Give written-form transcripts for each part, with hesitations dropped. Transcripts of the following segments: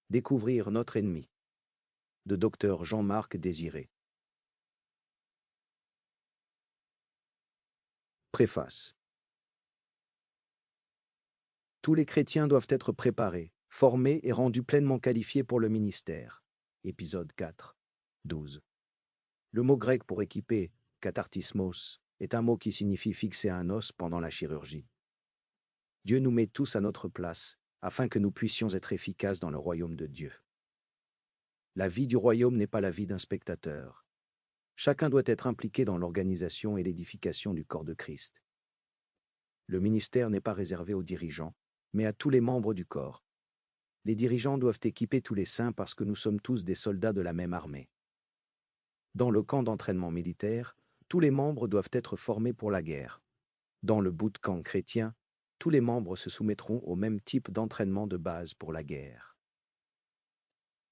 Découvrir notre ennemi. De Dr Jean-Marc Désiré. Préface. Tous les chrétiens doivent être préparés, formés et rendus pleinement qualifiés pour le ministère. Épisode 4, 12. Le mot grec pour équiper, kathartismos, est un mot qui signifie fixer un os pendant la chirurgie. Dieu nous met tous à notre place, afin que nous puissions être efficaces dans le royaume de Dieu. La vie du royaume n'est pas la vie d'un spectateur. Chacun doit être impliqué dans l'organisation et l'édification du corps de Christ. Le ministère n'est pas réservé aux dirigeants, mais à tous les membres du corps. Les dirigeants doivent équiper tous les saints parce que nous sommes tous des soldats de la même armée. Dans le camp d'entraînement militaire, tous les membres doivent être formés pour la guerre. Dans le bootcamp chrétien, tous les membres se soumettront au même type d'entraînement de base pour la guerre.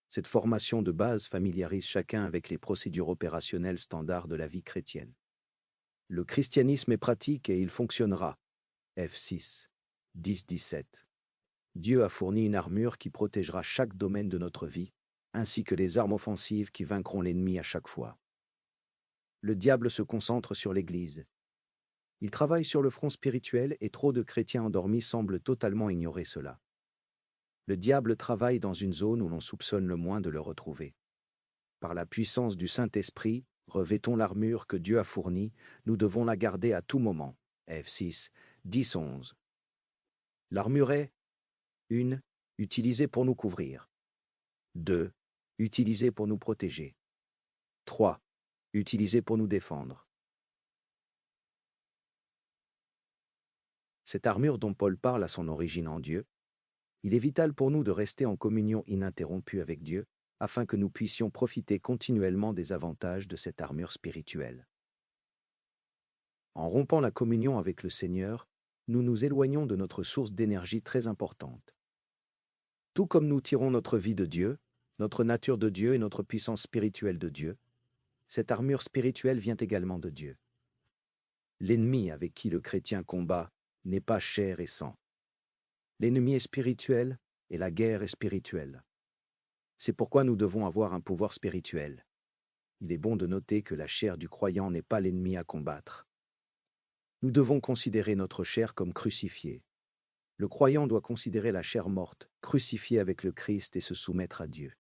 Cette formation de base familiarise chacun avec les procédures opérationnelles standards de la vie chrétienne. Le christianisme est pratique et il fonctionnera. F6, 10-17. Dieu a fourni une armure qui protégera chaque domaine de notre vie, ainsi que les armes offensives qui vaincront l'ennemi à chaque fois. Le diable se concentre sur l'Église. Il travaille sur le front spirituel et trop de chrétiens endormis semblent totalement ignorer cela. Le diable travaille dans une zone où l'on soupçonne le moins de le retrouver. Par la puissance du Saint-Esprit, revêtons l'armure que Dieu a fournie, nous devons la garder à tout moment. F6, 10-11. L'armure est 1. Utilisée pour nous couvrir. 2. Utilisée pour nous protéger. 3. Utilisée pour nous défendre. Cette armure dont Paul parle a son origine en Dieu. Il est vital pour nous de rester en communion ininterrompue avec Dieu, afin que nous puissions profiter continuellement des avantages de cette armure spirituelle. En rompant la communion avec le Seigneur, nous nous éloignons de notre source d'énergie très importante. Tout comme nous tirons notre vie de Dieu, notre nature de Dieu et notre puissance spirituelle de Dieu, cette armure spirituelle vient également de Dieu. L'ennemi avec qui le chrétien combat n'est pas chair et sang. L'ennemi est spirituel et la guerre est spirituelle. C'est pourquoi nous devons avoir un pouvoir spirituel. Il est bon de noter que la chair du croyant n'est pas l'ennemi à combattre. Nous devons considérer notre chair comme crucifiée. Le croyant doit considérer la chair morte, crucifiée avec le Christ et se soumettre à Dieu.